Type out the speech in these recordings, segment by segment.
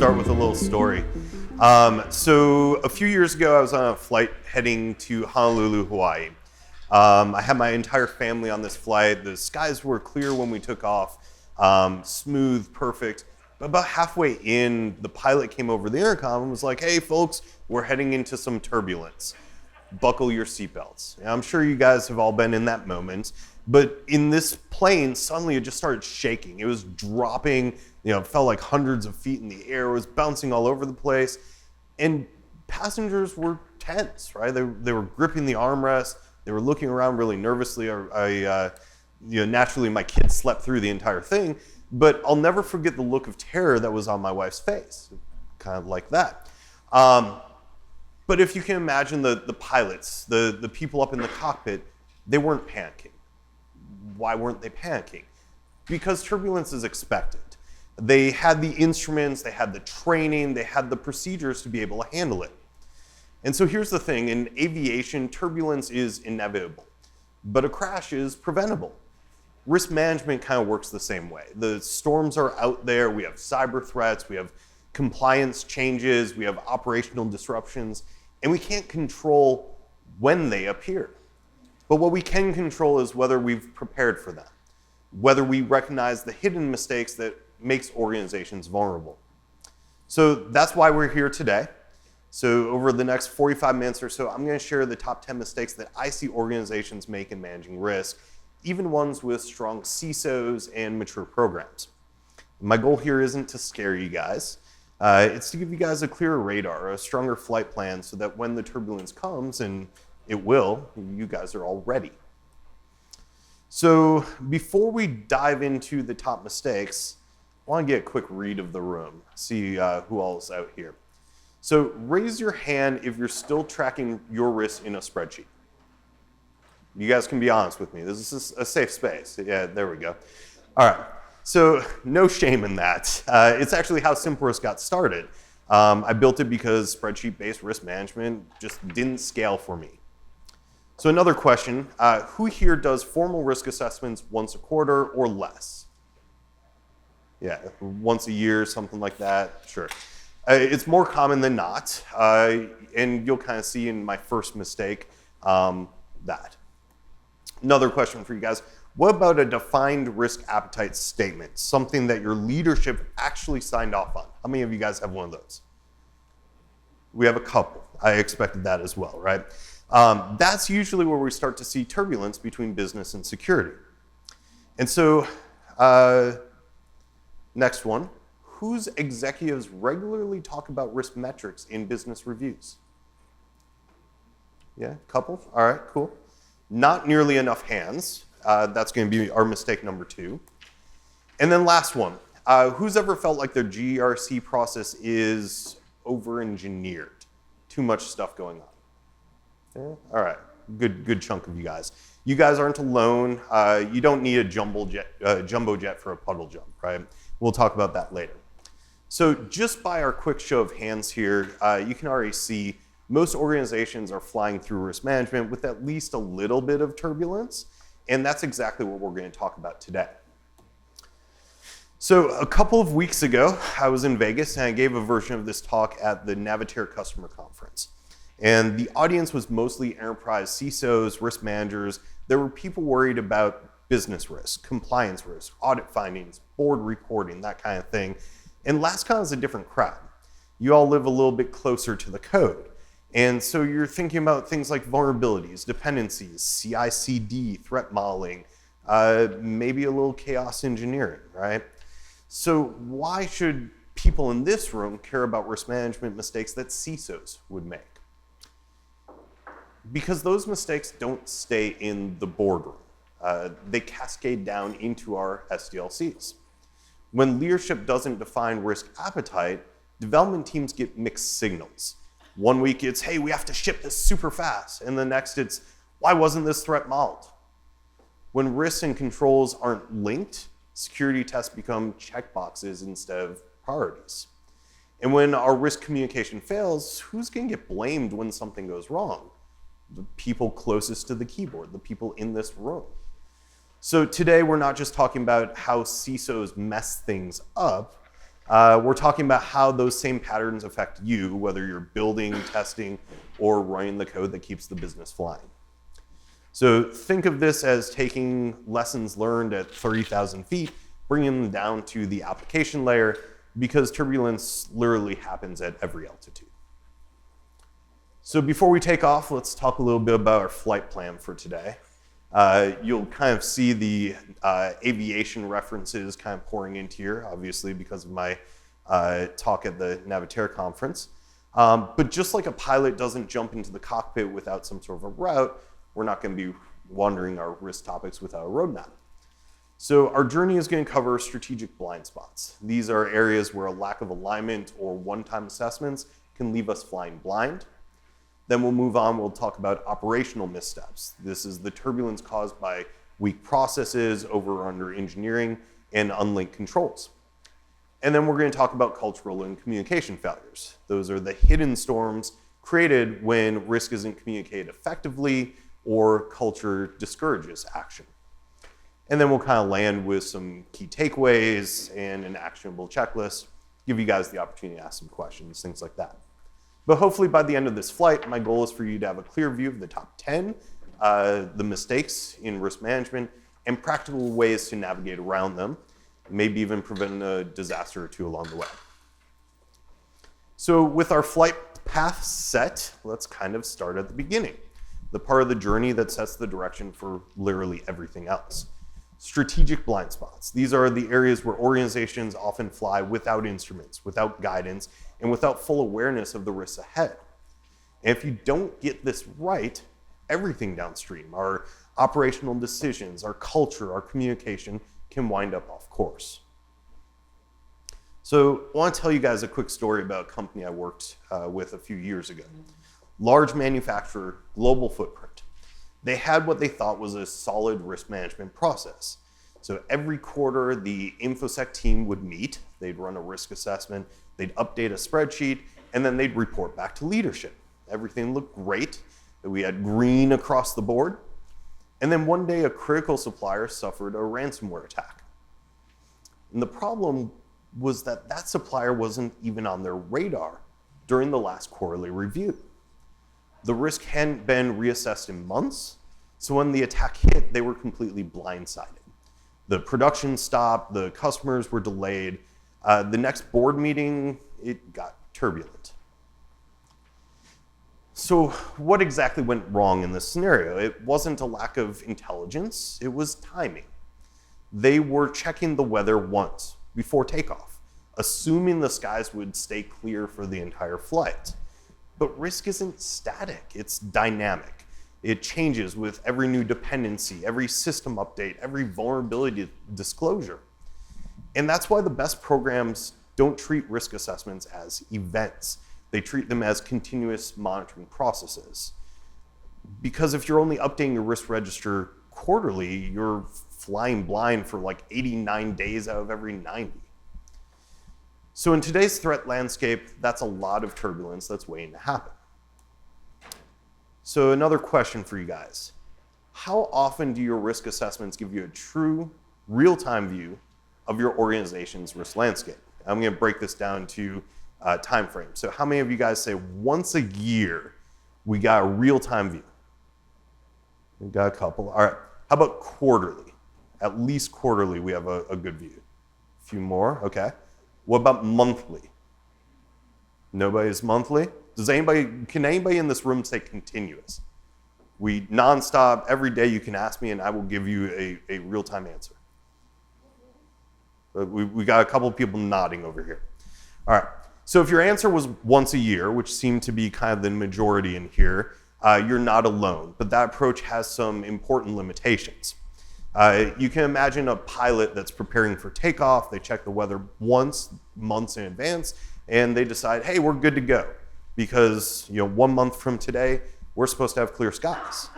start with a little story. So a few years ago, I was on a flight heading to Honolulu, Hawaii. I had my entire family on this flight. The skies were clear when we took off, smooth, perfect. But about halfway in, the pilot came over the intercom and was like, "Hey folks, we're heading into some turbulence. Buckle your seatbelts." And I'm sure you guys have all been in that moment. But in this plane, suddenly it just started shaking. It was dropping, it felt like hundreds of feet in the air. It was bouncing all over the place. And passengers were tense, right? They were gripping the armrest. They were looking around really nervously. Naturally, my kids slept through the entire thing. But I'll never forget the look of terror that was on my wife's face, kind of like that. But if you can imagine the pilots, the people up in the cockpit, they weren't panicking. Why weren't they panicking? Because turbulence is expected. They had the instruments, they had the training, they had the procedures to be able to handle it. And so here's the thing, in aviation, turbulence is inevitable, but a crash is preventable. Risk management kind of works the same way. The storms are out there, we have cyber threats, we have compliance changes, we have operational disruptions, and we can't control when they appear. But what we can control is whether we've prepared for them, whether we recognize the hidden mistakes that makes organizations vulnerable. So that's why we're here today. So over the next 45 minutes or so, I'm going to share the top 10 mistakes that I see organizations make in managing risk, even ones with strong CISOs and mature programs. My goal here isn't to scare you guys. It's to give you guys a clearer radar, a stronger flight plan, so that when the turbulence comes, and it will, you guys are all ready. So before we dive into the top mistakes, I want to get a quick read of the room, see who all is out here. So raise your hand if you're still tracking your risk in a spreadsheet. You guys can be honest with me. This is a safe space. Yeah, there we go. All right, so no shame in that. It's actually how SimpleRisk got started. I built it because spreadsheet-based risk management just didn't scale for me. So another question, who here does formal risk assessments once a quarter or less? Yeah, once a year, something like that, sure. It's more common than not, and you'll kind of see in my first mistake that. Another question for you guys, what about a defined risk appetite statement, something that your leadership actually signed off on? How many of you guys have one of those? We have a couple. I expected that as well, right? That's usually where we start to see turbulence between business and security. And so, next one, whose executives regularly talk about risk metrics in business reviews? Yeah, couple, all right, cool. Not nearly enough hands. That's gonna be our mistake number 2. And then last one, who's ever felt like their GRC process is over-engineered? Too much stuff going on. Yeah? All right, good chunk of you guys. You guys aren't alone. You don't need a jumbo jet for a puddle jump, right? We'll talk about that later. So just by our quick show of hands here, you can already see most organizations are flying through risk management with at least a little bit of turbulence, and that's exactly what we're going to talk about today. So a couple of weeks ago, I was in Vegas and I gave a version of this talk at the Navitaire Customer Conference. And the audience was mostly enterprise CISOs, risk managers. There were people worried about business risk, compliance risk, audit findings, board reporting, that kind of thing. And LastCon is a different crowd. You all live a little bit closer to the code. And so you're thinking about things like vulnerabilities, dependencies, CI/CD, threat modeling, maybe a little chaos engineering, right? So why should people in this room care about risk management mistakes that CISOs would make? Because those mistakes don't stay in the boardroom. They cascade down into our SDLCs. When leadership doesn't define risk appetite, development teams get mixed signals. One week it's, hey, we have to ship this super fast. And the next it's, why wasn't this threat modeled? When risks and controls aren't linked, security tests become checkboxes instead of priorities. And when our risk communication fails, who's going to get blamed when something goes wrong? The people closest to the keyboard, the people in this room. So today we're not just talking about how CISOs mess things up, We're talking about how those same patterns affect you, whether you're building, testing, or running the code that keeps the business flying. So think of this as taking lessons learned at 30,000 feet, bringing them down to the application layer, because turbulence literally happens at every altitude. So before we take off, let's talk a little bit about our flight plan for today. You'll kind of see the aviation references kind of pouring into here, obviously because of my talk at the Navitaire conference. But just like a pilot doesn't jump into the cockpit without some sort of a route, we're not going to be wandering our risk topics without a roadmap. So our journey is going to cover strategic blind spots. These are areas where a lack of alignment or one-time assessments can leave us flying blind. Then we'll move on, we'll talk about operational missteps. This is the turbulence caused by weak processes, over or under engineering, and unlinked controls. And then we're going to talk about cultural and communication failures. Those are the hidden storms created when risk isn't communicated effectively or culture discourages action. And then we'll kind of land with some key takeaways and an actionable checklist, give you guys the opportunity to ask some questions, things like that. But hopefully by the end of this flight, my goal is for you to have a clear view of the top 10, the mistakes in risk management, and practical ways to navigate around them, maybe even prevent a disaster or two along the way. So with our flight path set, let's kind of start at the beginning, the part of the journey that sets the direction for literally everything else. Strategic blind spots. These are the areas where organizations often fly without instruments, without guidance, and without full awareness of the risks ahead. And if you don't get this right, everything downstream, our operational decisions, our culture, our communication, can wind up off course. So I want to tell you guys a quick story about a company I worked with a few years ago. Large manufacturer, global footprint. They had what they thought was a solid risk management process. So every quarter, the InfoSec team would meet, they'd run a risk assessment, they'd update a spreadsheet, and then they'd report back to leadership. Everything looked great, we had green across the board. And then one day, a critical supplier suffered a ransomware attack. And the problem was that that supplier wasn't even on their radar during the last quarterly review. The risk hadn't been reassessed in months, so when the attack hit, they were completely blindsided. The production stopped, the customers were delayed. The next board meeting, it got turbulent. So what exactly went wrong in this scenario? It wasn't a lack of intelligence, it was timing. They were checking the weather once before takeoff, assuming the skies would stay clear for the entire flight. But risk isn't static, it's dynamic. It changes with every new dependency, every system update, every vulnerability disclosure. And that's why the best programs don't treat risk assessments as events. They treat them as continuous monitoring processes. Because if you're only updating your risk register quarterly, you're flying blind for like 89 days out of every 90. So in today's threat landscape, that's a lot of turbulence that's waiting to happen. So another question for you guys. How often do your risk assessments give you a true, real-time view of your organization's risk landscape? I'm going to break this down to time frame. So how many of you guys say once a year we got a real-time view? We got a couple. All right. How about quarterly? At least quarterly we have a good view. A few more. Okay. What about monthly? Nobody's monthly? Can anybody in this room say continuous? We nonstop, every day you can ask me and I will give you a real-time answer. We got a couple of people nodding over here. All right, so if your answer was once a year, which seemed to be kind of the majority in here, you're not alone, but that approach has some important limitations. You can imagine a pilot that's preparing for takeoff, they check the weather once, months in advance, and they decide, hey, we're good to go. Because 1 month from today, we're supposed to have clear skies.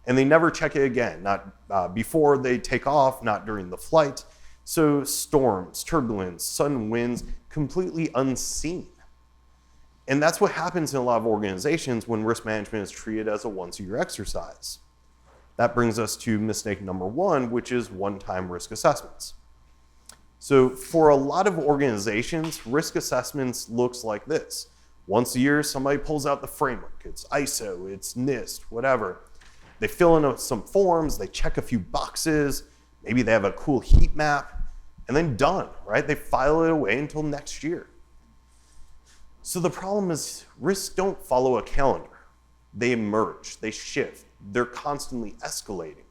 And they never check it again, not before they take off, not during the flight. So storms, turbulence, sudden winds, completely unseen. And that's what happens in a lot of organizations when risk management is treated as a once-a-year exercise. That brings us to mistake number one, which is one-time risk assessments. So for a lot of organizations, risk assessments looks like this. Once a year, somebody pulls out the framework. It's ISO, it's NIST, whatever. They fill in some forms, they check a few boxes, maybe they have a cool heat map, and then done, right? They file it away until next year. So the problem is risks don't follow a calendar. They emerge, they shift, they're constantly escalating.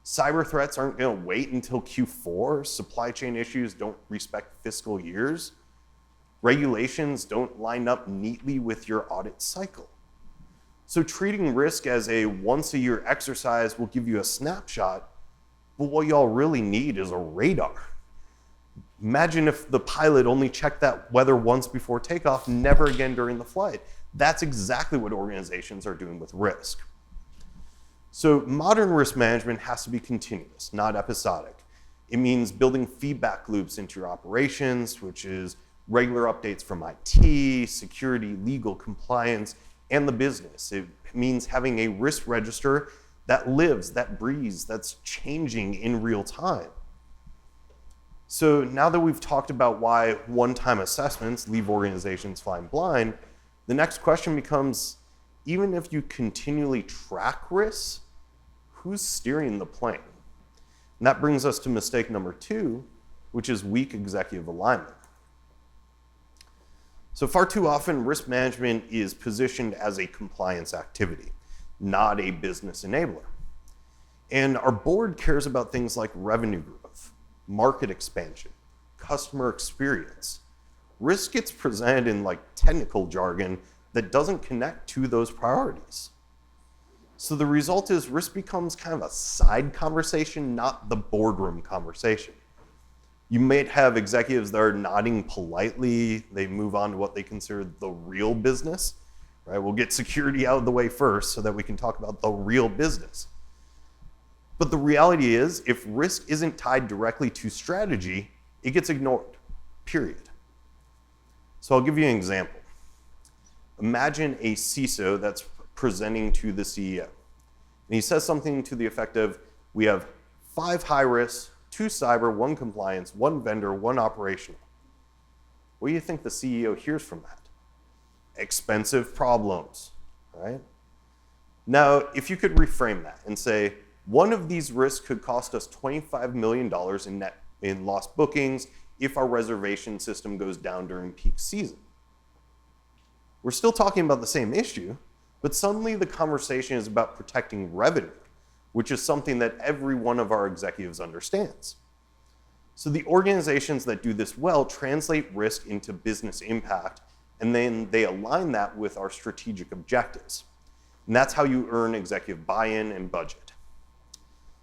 Cyber threats aren't going to wait until Q4. Supply chain issues don't respect fiscal years. Regulations don't line up neatly with your audit cycle. So treating risk as a once-a-year exercise will give you a snapshot, but what y'all really need is a radar. Imagine if the pilot only checked that weather once before takeoff, never again during the flight. That's exactly what organizations are doing with risk. So modern risk management has to be continuous, not episodic. It means building feedback loops into your operations, which is regular updates from IT, security, legal, compliance, and the business. It means having a risk register that lives, that breathes, that's changing in real time. So now that we've talked about why one-time assessments leave organizations flying blind, the next question becomes, even if you continually track risks, who's steering the plane? And that brings us to mistake number 2, which is weak executive alignment. So far too often, risk management is positioned as a compliance activity, not a business enabler. And our board cares about things like revenue growth, market expansion, customer experience. Risk gets presented in like technical jargon that doesn't connect to those priorities. So the result is risk becomes kind of a side conversation, not the boardroom conversation. You might have executives that are nodding politely. They move on to what they consider the real business, right? We'll get security out of the way first so that we can talk about the real business. But the reality is, if risk isn't tied directly to strategy, it gets ignored, period. So I'll give you an example. Imagine a CISO that's presenting to the CEO. And he says something to the effect of, we have 5 high risks, 2 cyber, 1 compliance, 1 vendor, 1 operational. What do you think the CEO hears from that? Expensive problems, right? Now, if you could reframe that and say, one of these risks could cost us $25 million in lost bookings if our reservation system goes down during peak season. We're still talking about the same issue, but suddenly the conversation is about protecting revenue, which is something that every one of our executives understands. So the organizations that do this well translate risk into business impact, and then they align that with our strategic objectives. And that's how you earn executive buy-in and budget.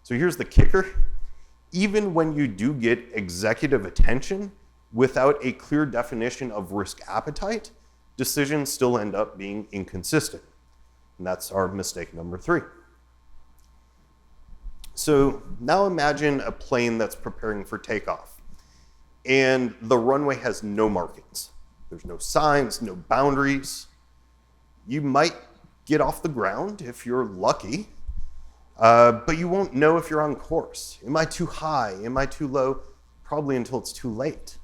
So here's the kicker. Even when you do get executive attention, without a clear definition of risk appetite, decisions still end up being inconsistent. And that's our mistake number 3. So now imagine a plane that's preparing for takeoff, and the runway has no markings. There's no signs, no boundaries. You might get off the ground if you're lucky, but you won't know if you're on course. Am I too high? Am I too low? Probably until it's too late.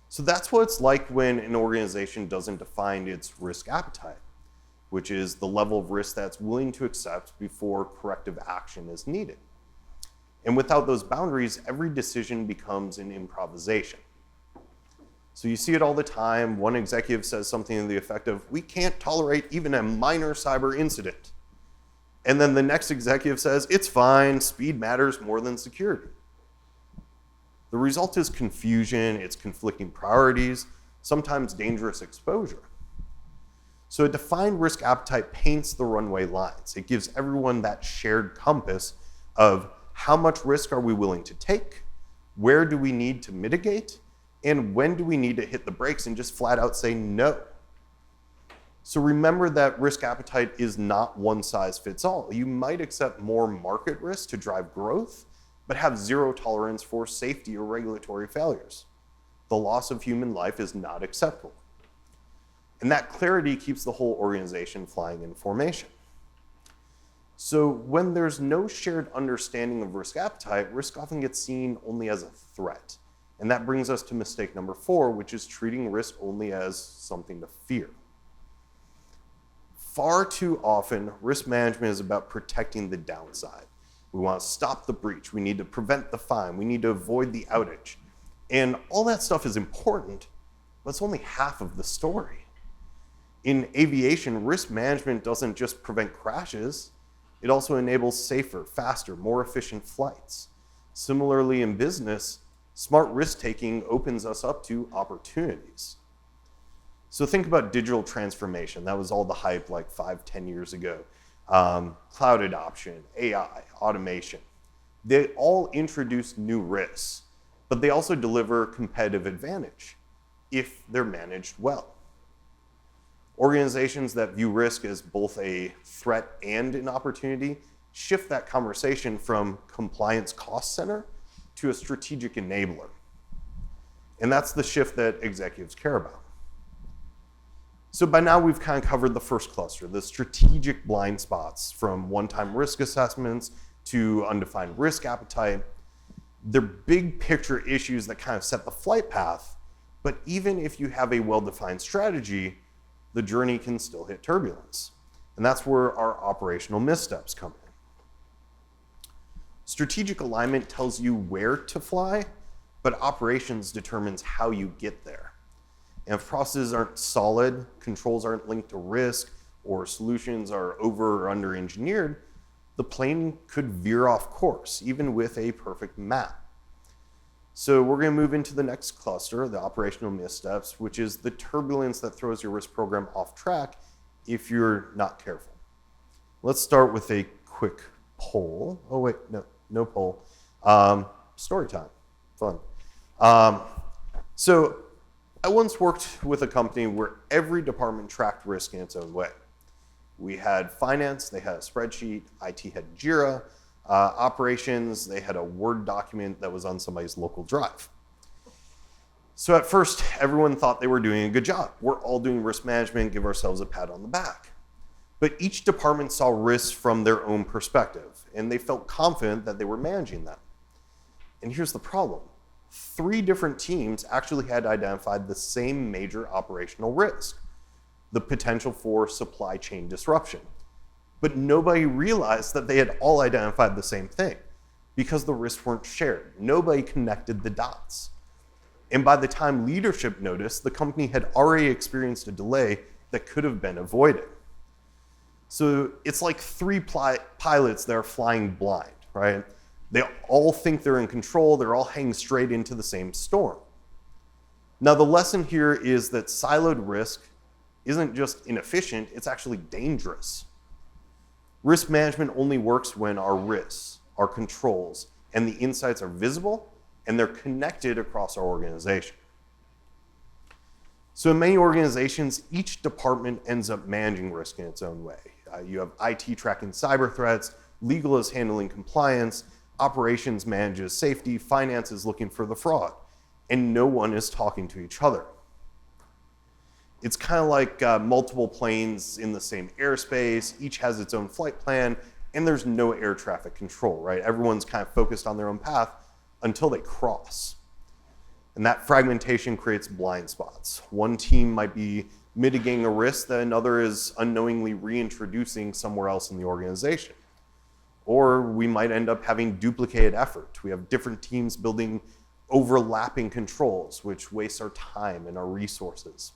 So that's what it's like when an organization doesn't define its risk appetite, which is the level of risk that's willing to accept before corrective action is needed. And without those boundaries, every decision becomes an improvisation. So you see it all the time. One executive says something to the effect of, we can't tolerate even a minor cyber incident. And then the next executive says, it's fine, speed matters more than security. The result is confusion, it's conflicting priorities, sometimes dangerous exposure. So a defined risk appetite paints the runway lines. It gives everyone that shared compass of how much risk are we willing to take, where do we need to mitigate, and when do we need to hit the brakes and just flat out say no. So remember that risk appetite is not one size fits all. You might accept more market risk to drive growth, but have zero tolerance for safety or regulatory failures. The loss of human life is not acceptable. And that clarity keeps the whole organization flying in formation. So when there's no shared understanding of risk appetite, risk often gets seen only as a threat. And that brings us to mistake number 4, which is treating risk only as something to fear. Far too often, risk management is about protecting the downside. We want to stop the breach. We need to prevent the fine. We need to avoid the outage. And all that stuff is important, but it's only half of the story. In aviation, risk management doesn't just prevent crashes, it also enables safer, faster, more efficient flights. Similarly, in business, smart risk-taking opens us up to opportunities. So think about digital transformation. That was all the hype like 5-10 years ago. Cloud adoption, AI, automation. They all introduce new risks, but they also deliver competitive advantage if they're managed well. Organizations that view risk as both a threat and an opportunity shift that conversation from compliance cost center to a strategic enabler. And that's the shift that executives care about. So by now we've kind of covered the first cluster, the strategic blind spots, from one-time risk assessments to undefined risk appetite. They're big picture issues that kind of set the flight path, but even if you have a well-defined strategy, the journey can still hit turbulence. And that's where our operational missteps come in. Strategic alignment tells you where to fly, but operations determines how you get there. And if processes aren't solid, controls aren't linked to risk, or solutions are over or under engineered, the plane could veer off course, even with a perfect map. So we're going to move into the next cluster, the operational missteps, which is the turbulence that throws your risk program off track if you're not careful. Let's start with a quick poll. Oh wait, no poll. Story time, fun. So I once worked with a company where every department tracked risk in its own way. We had finance, they had a spreadsheet, IT had Jira, operations, they had a Word document that was on somebody's local drive. So at first, everyone thought they were doing a good job. We're all doing risk management, give ourselves a pat on the back. But each department saw risks from their own perspective, and they felt confident that they were managing them. And here's the problem. 3 different teams actually had identified the same major operational risk, the potential for supply chain disruption. But nobody realized that they had all identified the same thing because the risks weren't shared. Nobody connected the dots. And by the time leadership noticed, the company had already experienced a delay that could have been avoided. So it's like 3 pilots that are flying blind, right? They all think they're in control, they're all heading straight into the same storm. Now the lesson here is that siloed risk isn't just inefficient, it's actually dangerous. Risk management only works when our risks, our controls, and the insights are visible and they're connected across our organization. So in many organizations, each department ends up managing risk in its own way. You have IT tracking cyber threats, legal is handling compliance, operations manages safety, finance is looking for the fraud, and no one is talking to each other. It's kind of like multiple planes in the same airspace, each has its own flight plan, and there's no air traffic control, right? Everyone's kind of focused on their own path until they cross. And that fragmentation creates blind spots. One team might be mitigating a risk that another is unknowingly reintroducing somewhere else in the organization. Or we might end up having duplicated effort. We have different teams building overlapping controls, which wastes our time and our resources.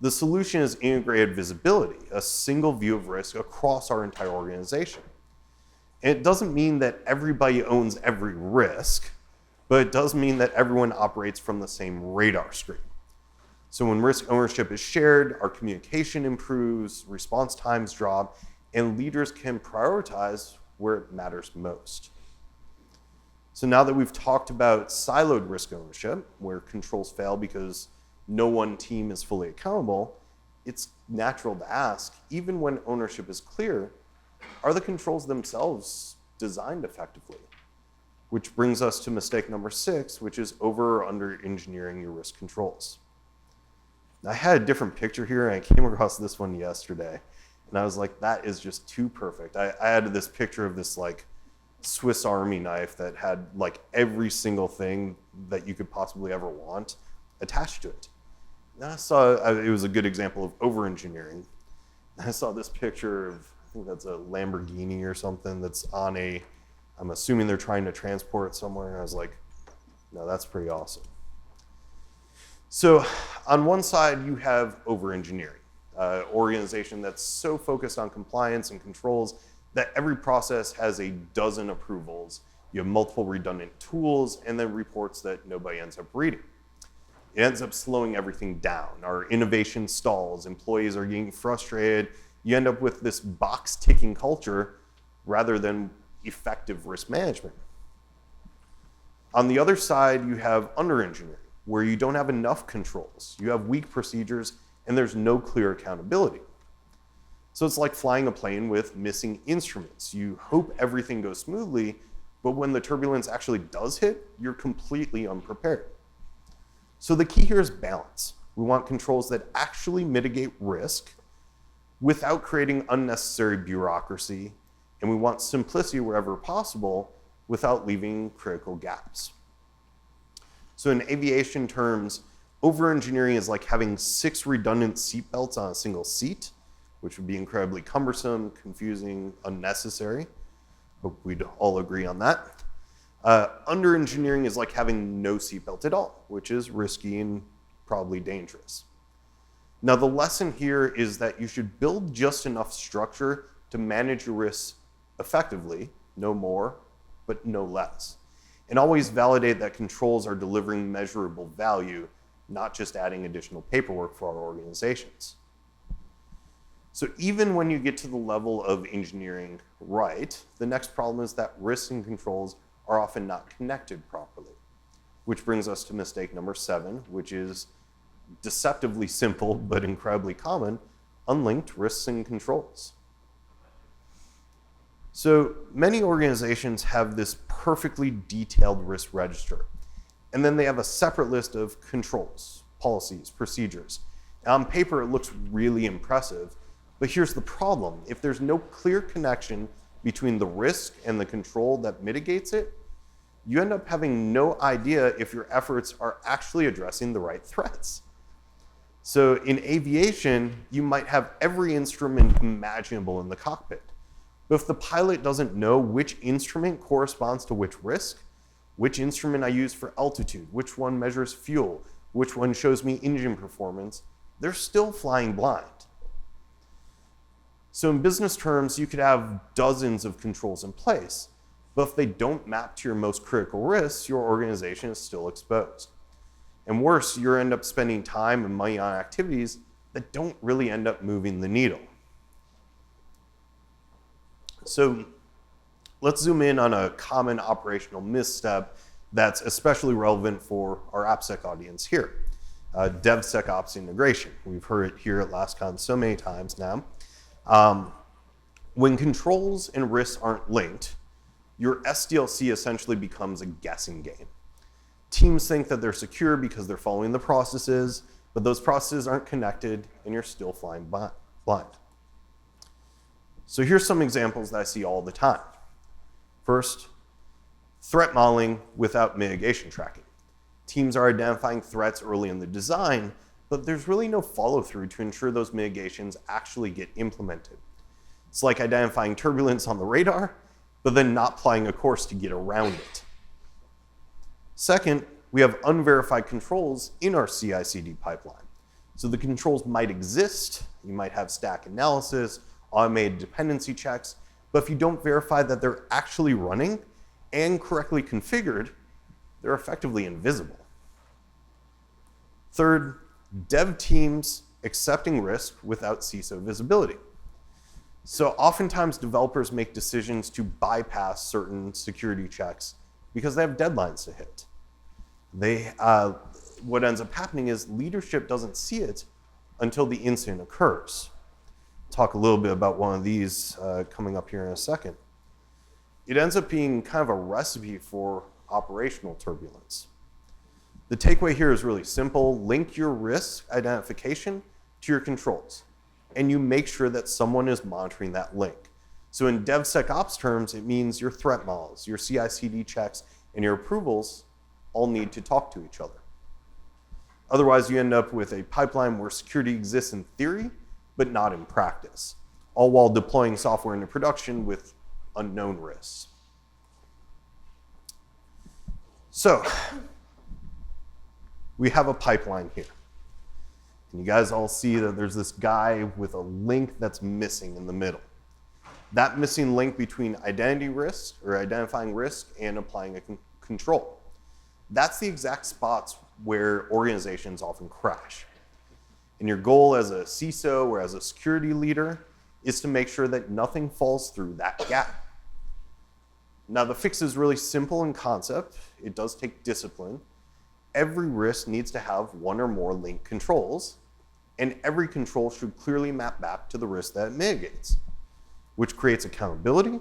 The solution is integrated visibility, a single view of risk across our entire organization. And it doesn't mean that everybody owns every risk, but it does mean that everyone operates from the same radar screen. So when risk ownership is shared, our communication improves, response times drop, and leaders can prioritize where it matters most. So now that we've talked about siloed risk ownership, where controls fail because no one team is fully accountable, it's natural to ask, even when ownership is clear, are the controls themselves designed effectively? Which brings us to mistake number 6, which is over or under engineering your risk controls. Now, I had a different picture here, and I came across this one yesterday, and I was like, that is just too perfect. I added this picture of this like Swiss Army knife that had like every single thing that you could possibly ever want attached to it. And I saw, it was a good example of over-engineering. I saw this picture of, I think that's a Lamborghini or something that's on a, I'm assuming they're trying to transport it somewhere, and I was like, no, that's pretty awesome. So on one side, you have over-engineering, organization that's so focused on compliance and controls that every process has a dozen approvals. You have multiple redundant tools, and then reports that nobody ends up reading. It ends up slowing everything down. Our innovation stalls, employees are getting frustrated. You end up with this box-ticking culture rather than effective risk management. On the other side, you have under-engineering, where you don't have enough controls. You have weak procedures, and there's no clear accountability. So it's like flying a plane with missing instruments. You hope everything goes smoothly, but when the turbulence actually does hit, you're completely unprepared. So the key here is balance. We want controls that actually mitigate risk without creating unnecessary bureaucracy, and we want simplicity wherever possible without leaving critical gaps. So in aviation terms, over-engineering is like having 6 redundant seatbelts on a single seat, which would be incredibly cumbersome, confusing, unnecessary. Hope we'd all agree on that. Under-engineering is like having no seatbelt at all, which is risky and probably dangerous. Now, the lesson here is that you should build just enough structure to manage your risks effectively, no more, but no less. And always validate that controls are delivering measurable value, not just adding additional paperwork for our organizations. So even when you get to the level of engineering right, the next problem is that risks and controls are often not connected properly, which brings us to mistake number 7, which is deceptively simple but incredibly common, unlinked risks and controls. So many organizations have this perfectly detailed risk register, and then they have a separate list of controls, policies, procedures. Now, on paper, it looks really impressive, but here's the problem. If there's no clear connection between the risk and the control that mitigates it, you end up having no idea if your efforts are actually addressing the right threats. So in aviation, you might have every instrument imaginable in the cockpit. But if the pilot doesn't know which instrument corresponds to which risk, which instrument I use for altitude, which one measures fuel, which one shows me engine performance, they're still flying blind. So in business terms, you could have dozens of controls in place, but if they don't map to your most critical risks, your organization is still exposed. And worse, you end up spending time and money on activities that don't really end up moving the needle. So let's zoom in on a common operational misstep that's especially relevant for our AppSec audience here. DevSecOps integration. We've heard it here at LastCon so many times now. When controls and risks aren't linked, your SDLC essentially becomes a guessing game. Teams think that they're secure because they're following the processes, but those processes aren't connected and you're still flying blind. So here's some examples that I see all the time. First, threat modeling without mitigation tracking. Teams are identifying threats early in the design, but there's really no follow-through to ensure those mitigations actually get implemented. It's like identifying turbulence on the radar, but then not plotting a course to get around it. Second, we have unverified controls in our CI/CD pipeline. So the controls might exist, you might have stack analysis, automated dependency checks, but if you don't verify that they're actually running and correctly configured, they're effectively invisible. Third, dev teams accepting risk without CISO visibility. So oftentimes developers make decisions to bypass certain security checks because they have deadlines to hit. What ends up happening is leadership doesn't see it until the incident occurs. Talk a little bit about one of these coming up here in a second. It ends up being kind of a recipe for operational turbulence. The takeaway here is really simple. Link your risk identification to your controls, and you make sure that someone is monitoring that link. So in DevSecOps terms, it means your threat models, your CI/CD checks, and your approvals all need to talk to each other. Otherwise, you end up with a pipeline where security exists in theory, but not in practice, all while deploying software into production with unknown risks. So, we have a pipeline here. And you guys all see that there's this guy with a link that's missing in the middle. That missing link between identity risk, or identifying risk, and applying a control. That's the exact spots where organizations often crash. And your goal as a CISO or as a security leader is to make sure that nothing falls through that gap. Now, the fix is really simple in concept. It does take discipline. Every risk needs to have one or more linked controls, and every control should clearly map back to the risk that it mitigates, which creates accountability,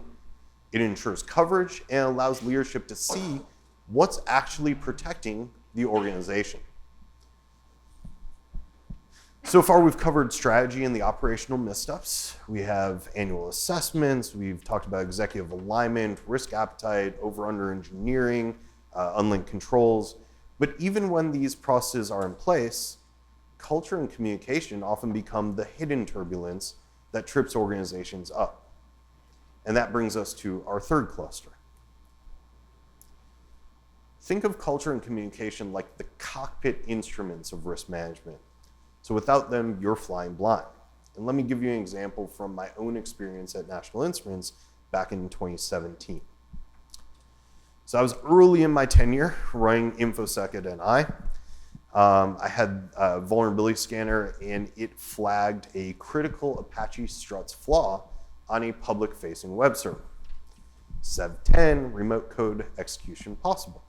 it ensures coverage, and allows leadership to see what's actually protecting the organization. So far, we've covered strategy and the operational missteps. We have annual assessments. We've talked about executive alignment, risk appetite, over-under engineering, unlinked controls. But even when these processes are in place, culture and communication often become the hidden turbulence that trips organizations up. And that brings us to our third cluster. Think of culture and communication like the cockpit instruments of risk management. So without them, you're flying blind. And let me give you an example from my own experience at National Instruments back in 2017. So I was early in my tenure running InfoSec at NI. I had a vulnerability scanner, and it flagged a critical Apache struts flaw on a public-facing web server. SEV10, remote code execution possible.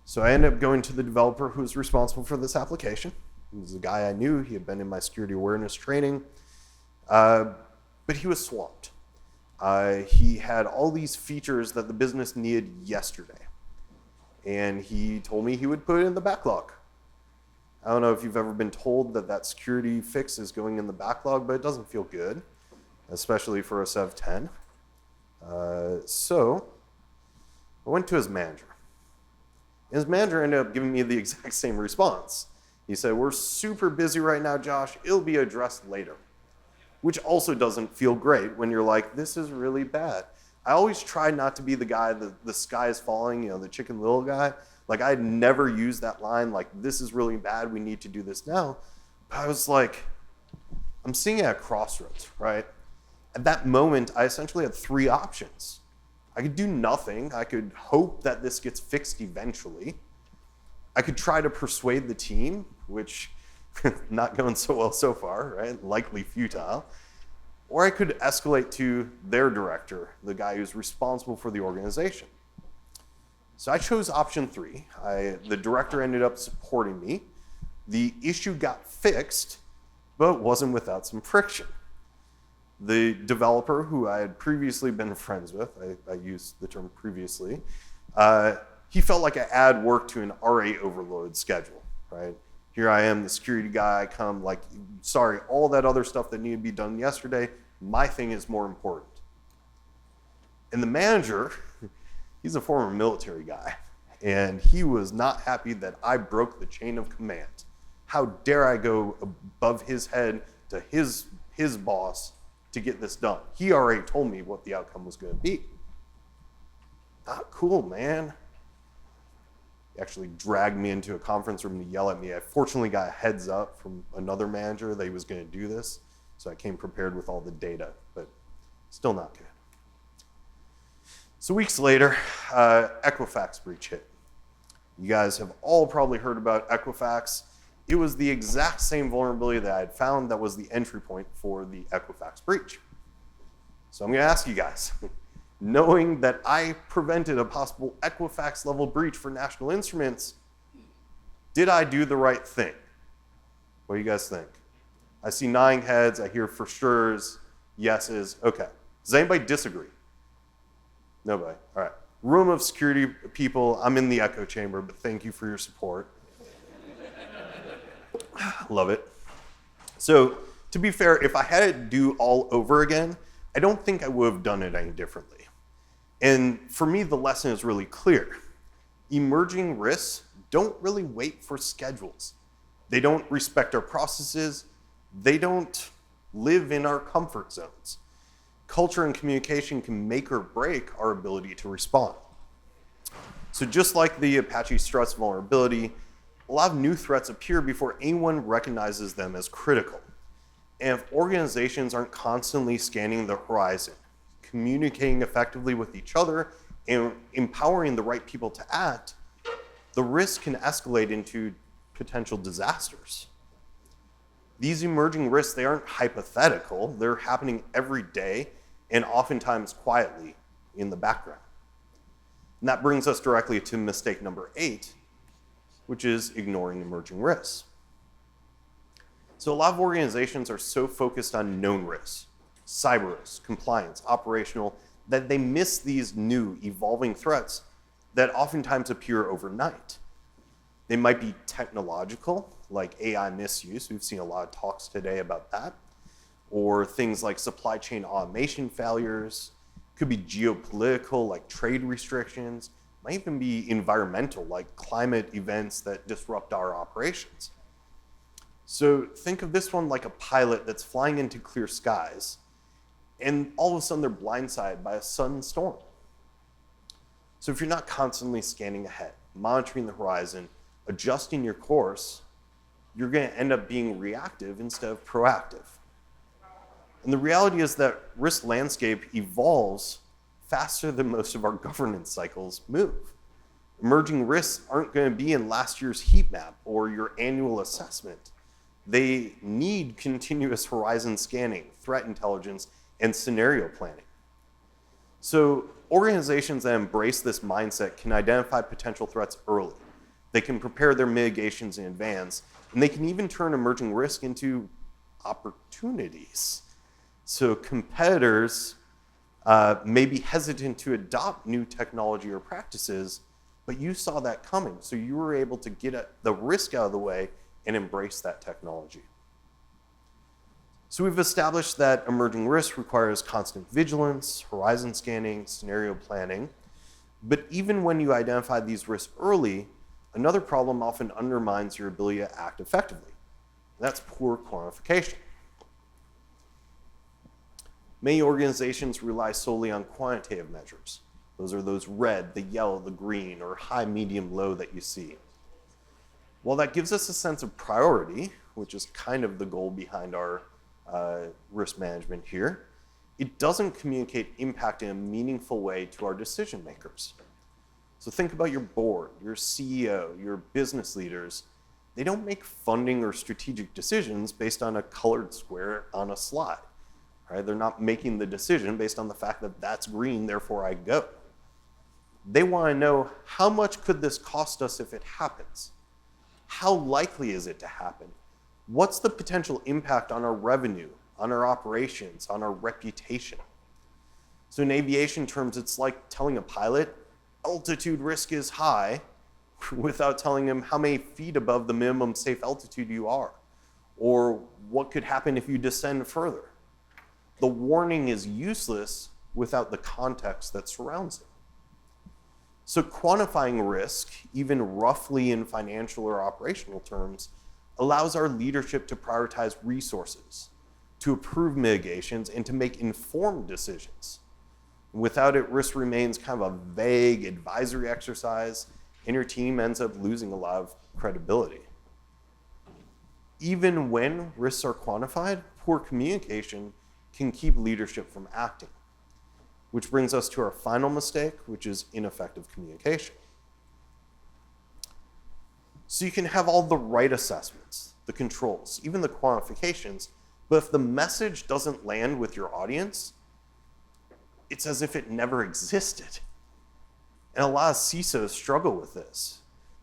So I ended up going to the developer who was responsible for this application. He was a guy I knew. He had been in my security awareness training, but he was swamped. He had all these features that the business needed yesterday, and he told me he would put it in the backlog. I don't know if you've ever been told that that security fix is going in the backlog, but it doesn't feel good, especially for a SEV10. So I went to his manager. His manager ended up giving me the exact same response. He said, "We're super busy right now, Josh. It'll be addressed later," which also doesn't feel great when you're like, this is really bad. I always try not to be the guy that the sky is falling, the Chicken Little guy. Like, I'd never use that line, like, this is really bad, we need to do this now. But I was like, I'm seeing it at crossroads, right? At that moment, I essentially had three options. I could do nothing. I could hope that this gets fixed eventually. I could try to persuade the team, which not going so well so far, right? Likely futile. Or I could escalate to their director, the guy who's responsible for the organization. So I chose option 3. The director ended up supporting me. The issue got fixed, but wasn't without some friction. The developer, who I had previously been friends with, I used the term previously, he felt like I add work to an already overloaded schedule, right? Here I am, the security guy, I come like, sorry, all that other stuff that needed to be done yesterday, my thing is more important. And the manager, he's a former military guy, and he was not happy that I broke the chain of command. How dare I go above his head to his boss to get this done? He already told me what the outcome was going to be. Not cool, man. He actually dragged me into a conference room to yell at me. I fortunately got a heads up from another manager that he was going to do this, so I came prepared with all the data, but still not good. So weeks later, Equifax breach hit. You guys have all probably heard about Equifax. It was the exact same vulnerability that I had found that was the entry point for the Equifax breach. So I'm going to ask you guys, knowing that I prevented a possible Equifax level breach for National Instruments, did I do the right thing? What do you guys think? I see nodding heads, I hear for sure's, yeses. Okay. Does anybody disagree? Nobody. All right. Room of security people, I'm in the echo chamber, but thank you for your support. Love it. So, to be fair, if I had it do all over again, I don't think I would have done it any differently. And for me, the lesson is really clear. Emerging risks don't really wait for schedules. They don't respect our processes. They don't live in our comfort zones. Culture and communication can make or break our ability to respond. So just like the Apache Struts vulnerability, a lot of new threats appear before anyone recognizes them as critical. And if organizations aren't constantly scanning the horizon, communicating effectively with each other, and empowering the right people to act, the risk can escalate into potential disasters. These emerging risks, they aren't hypothetical. They're happening every day and oftentimes quietly in the background. And that brings us directly to mistake number 8, which is ignoring emerging risks. So a lot of organizations are so focused on known risks, cyber risks, compliance, operational, that they miss these new evolving threats that oftentimes appear overnight. They might be technological, like AI misuse. We've seen a lot of talks today about that. Or things like supply chain automation failures. Could be geopolitical, like trade restrictions. Might even be environmental, like climate events that disrupt our operations. So think of this one like a pilot that's flying into clear skies, and all of a sudden they're blindsided by a sudden storm. So if you're not constantly scanning ahead, monitoring the horizon, adjusting your course, you're going to end up being reactive instead of proactive. And the reality is that risk landscape evolves faster than most of our governance cycles move. Emerging risks aren't going to be in last year's heat map or your annual assessment. They need continuous horizon scanning, threat intelligence, and scenario planning. So organizations that embrace this mindset can identify potential threats early. They can prepare their mitigations in advance, and they can even turn emerging risk into opportunities. So competitors may be hesitant to adopt new technology or practices, but you saw that coming. So you were able to get the risk out of the way and embrace that technology. So we've established that emerging risk requires constant vigilance, horizon scanning, scenario planning. But even when you identify these risks early, another problem often undermines your ability to act effectively. That's poor quantification. Many organizations rely solely on quantitative measures. Those are those red, the yellow, the green, or high, medium, low that you see. While that gives us a sense of priority, which is kind of the goal behind our risk management here, it doesn't communicate impact in a meaningful way to our decision makers. So think about your board, your CEO, your business leaders. They don't make funding or strategic decisions based on a colored square on a slide. Right? They're not making the decision based on the fact that that's green, therefore I go. They want to know, how much could this cost us if it happens? How likely is it to happen? What's the potential impact on our revenue, on our operations, on our reputation? So in aviation terms, it's like telling a pilot, altitude risk is high, without telling him how many feet above the minimum safe altitude you are, or what could happen if you descend further. The warning is useless without the context that surrounds it. So quantifying risk, even roughly in financial or operational terms, allows our leadership to prioritize resources, to approve mitigations, and to make informed decisions. Without it, risk remains kind of a vague advisory exercise, and your team ends up losing a lot of credibility. Even when risks are quantified, poor communication can keep leadership from acting. Which brings us to our final mistake, which is ineffective communication. So you can have all the right assessments, the controls, even the quantifications, but if the message doesn't land with your audience, it's as if it never existed. And a lot of CISOs struggle with this.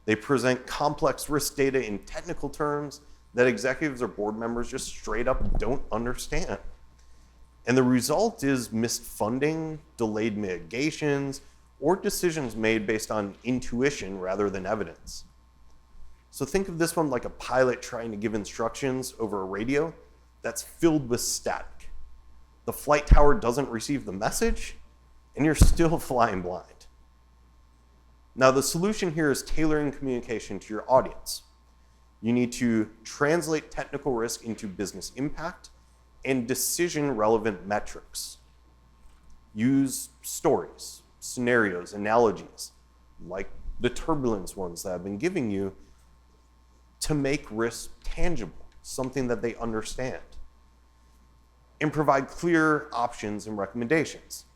They present complex risk data in technical terms that executives or board members just straight up don't understand. And the result is missed funding, delayed mitigations, or decisions made based on intuition rather than evidence. So think of this one like a pilot trying to give instructions over a radio that's filled with static. the flight tower doesn't receive the message, and you're still flying blind. Now, the solution here is tailoring communication to your audience. You need to translate technical risk into business impact and decision-relevant metrics. Use stories, scenarios, analogies, like the turbulence ones that I've been giving you, to make risk tangible, something that they understand. And provide clear options and recommendations.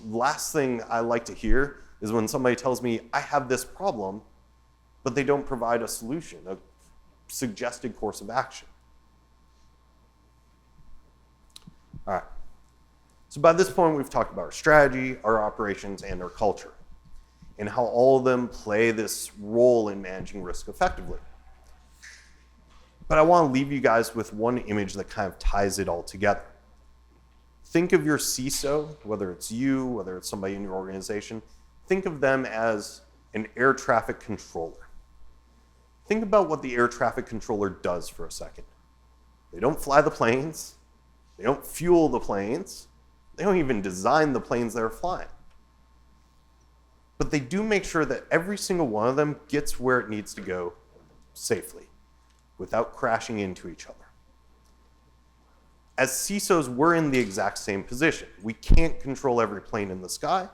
Last thing I like to hear is when somebody tells me, I have this problem, but they don't provide a solution, a suggested course of action. All right. So by this point, we've talked about our strategy, our operations, and our culture, and how all of them play this role in managing risk effectively. But I want to leave you guys with one image that kind of ties it all together. Think of your CISO, whether it's you, whether it's somebody in your organization, think of them as an air traffic controller. Think about what the air traffic controller does for a second. They don't fly the planes, they don't fuel the planes, they don't even design the planes they're flying. But they do make sure that every single one of them gets where it needs to go safely, without crashing into each other. As CISOs, we're in the exact same position. We can't control every plane in the sky,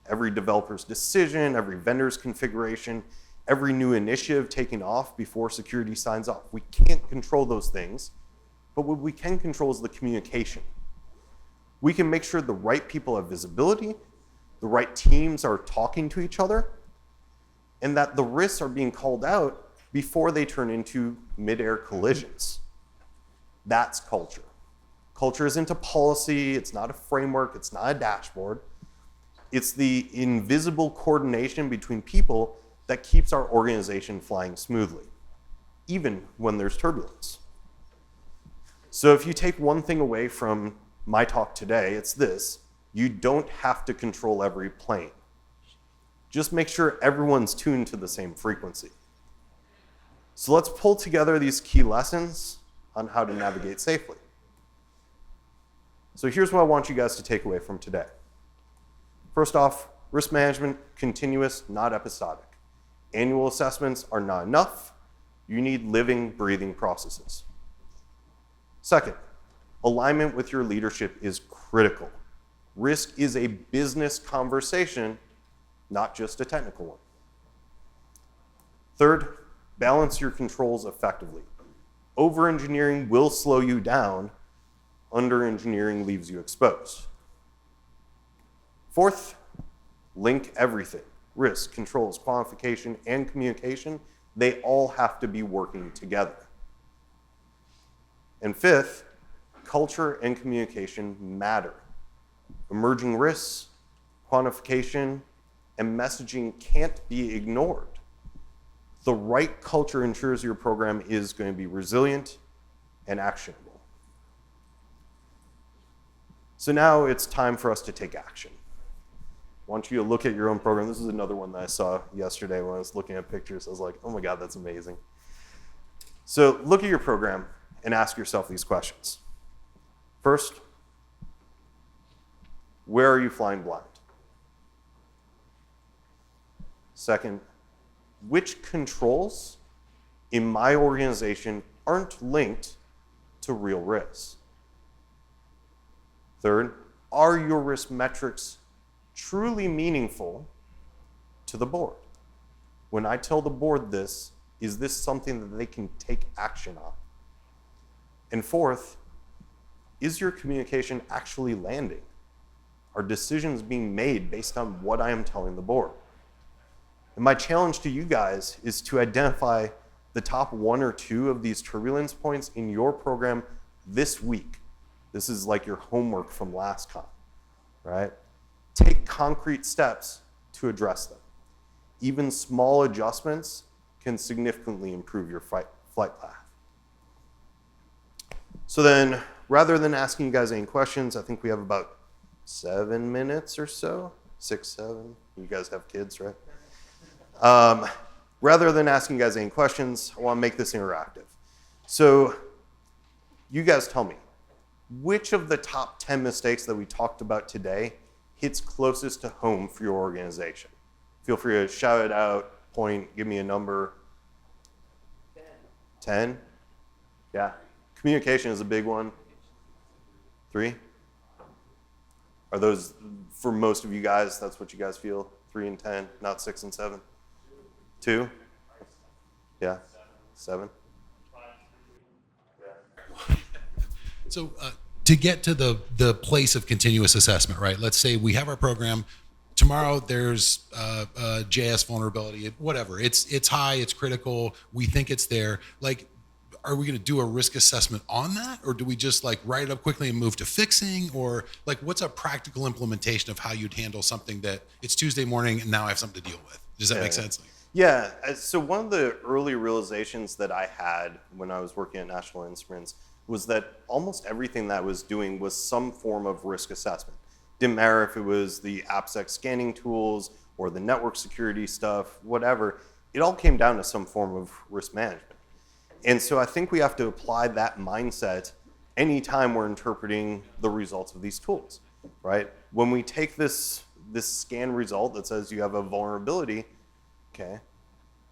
every developer's decision, every vendor's configuration, every new initiative taking off before security signs off. We can't control those things, but what we can control is the communication. We can make sure the right people have visibility, the right teams are talking to each other, and that the risks are being called out before they turn into mid-air collisions. That's culture. Culture isn't a policy, it's not a framework, it's not a dashboard. It's the invisible coordination between people that keeps our organization flying smoothly, even when there's turbulence. So if you take one thing away from my talk today, it's this: you don't have to control every plane. Just make sure everyone's tuned to the same frequency. So let's pull together these key lessons on how to navigate safely. So here's what I want you guys to take away from today. First off, risk management, continuous, not episodic. Annual assessments are not enough. You need living, breathing processes. Second, alignment with your leadership is critical. Risk is a business conversation, not just a technical one. Third, balance your controls effectively. Over-engineering will slow you down. Under-engineering leaves you exposed. Fourth, link everything. Risk, controls, quantification, and communication, they all have to be working together. And fifth, culture and communication matter. Emerging risks, quantification, and messaging can't be ignored. The right culture ensures your program is going to be resilient and actionable. So now it's time for us to take action. I want you to look at your own program. This is another one that I saw yesterday when I was looking at pictures. I was like, oh my God, that's amazing. So look at your program and ask yourself these questions. First, where are you flying blind? Second, which controls in my organization aren't linked to real risks? Third, are your risk metrics truly meaningful to the board? When I tell the board this, is this something that they can take action on? And fourth, is your communication actually landing? Are decisions being made based on what I am telling the board? And my challenge to you guys is to identify the top one or two of these turbulence points in your program this week. This is like your homework from last con, right? Take concrete steps to address them. Even small adjustments can significantly improve your flight path. So then, rather than asking you guys any questions, I think we have about 7 minutes or so, 6, 7. You guys have kids, right? Rather than asking you guys any questions, I want to make this interactive. So you guys tell me, which of the top 10 mistakes that we talked about today hits closest to home for your organization? Feel free to shout it out, point, give me a number. 10? Yeah. Communication is a big one. 3? Are those, for most of you guys, that's what you guys feel? 3 and 10, not 6 and 7? 2? Yeah. 7? So to get to the place of continuous assessment, right? Let's say we have our program. Tomorrow there's a JS vulnerability, whatever. It's high, it's critical. We think it's there. Like, are we going to do a risk assessment on that, or do we just like write it up quickly and move to fixing, or like what's a practical implementation of how you'd handle something that it's Tuesday morning and now I have something to deal with? Does that make sense? Yeah. So one of the early realizations that I had when I was working at National Instruments was that almost everything that I was doing was some form of risk assessment. Didn't matter if it was the AppSec scanning tools or the network security stuff, whatever. It all came down to some form of risk management. And so I think we have to apply that mindset anytime we're interpreting the results of these tools, right? When we take this scan result that says you have a vulnerability, okay,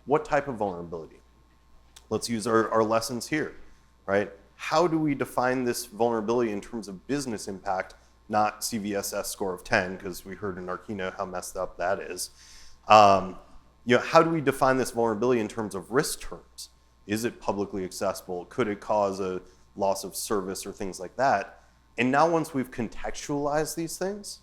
what type of vulnerability? Let's use our lessons here, right? How do we define this vulnerability in terms of business impact, not CVSS score of 10, because we heard in our keynote how messed up that is. How do we define this vulnerability in terms of risk terms? Is it publicly accessible? Could it cause a loss of service or things like that? And now once we've contextualized these things,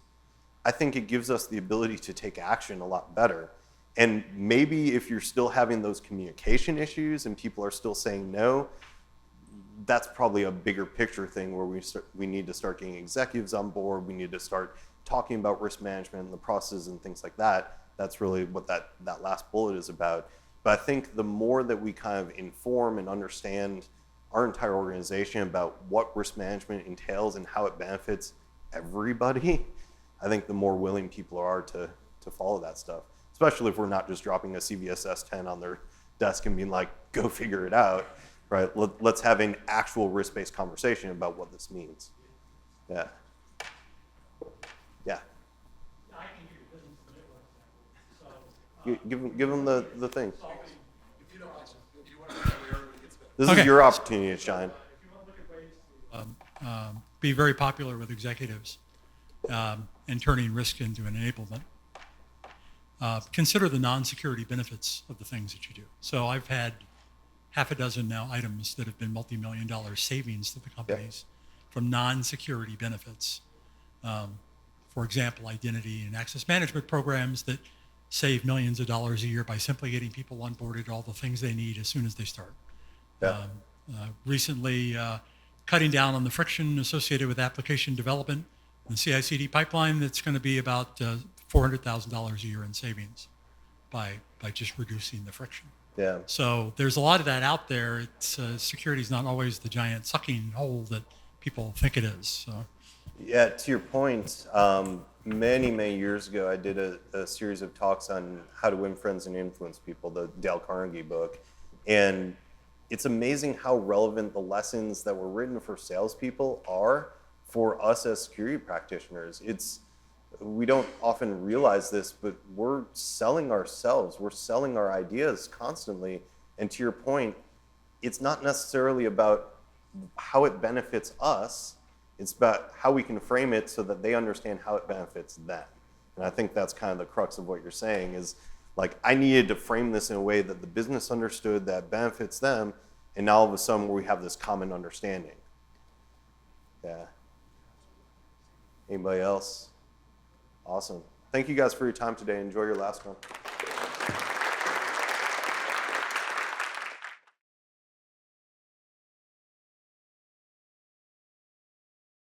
I think it gives us the ability to take action a lot better. And maybe if you're still having those communication issues and people are still saying no, that's probably a bigger picture thing where we need to start getting executives on board. We need to start talking about risk management and the processes and things like that. That's really what that last bullet is about. But I think the more that we kind of inform and understand our entire organization about what risk management entails and how it benefits everybody, I think the more willing people are to follow that stuff, especially if we're not just dropping a CVSS 10 on their desk and being like, go figure it out, right? Let's have an actual risk-based conversation about what this means. Yeah. Yeah. I can give you business network example. Give them the thing. If you don't mind, if you want to where everybody gets better. This is your opportunity to shine. If you want to look at ways to be very popular with executives and turning risk into an enablement, consider the non-security benefits of the things that you do. So I've had half a dozen now items that have been multi-million-dollar savings to the companies from non-security benefits. For example, identity and access management programs that save millions of dollars a year by simply getting people onboarded, all the things they need as soon as they start. Recently, cutting down on the friction associated with application development and CI/CD pipeline, that's going to be about $400,000 a year in savings by just reducing the friction. Yeah. So there's a lot of that out there. It's security is not always the giant sucking hole that people think it is. So. Yeah, to your point, many years ago, I did a series of talks on how to win friends and influence people, the Dale Carnegie book. And it's amazing how relevant the lessons that were written for salespeople are for us as security practitioners. We don't often realize this, but we're selling ourselves. We're selling our ideas constantly. And to your point, it's not necessarily about how it benefits us. It's about how we can frame it so that they understand how it benefits them. And I think that's kind of the crux of what you're saying is, like, I needed to frame this in a way that the business understood that benefits them, and now all of a sudden we have this common understanding. Yeah. Anybody else? Awesome. Thank you guys for your time today. Enjoy your last one.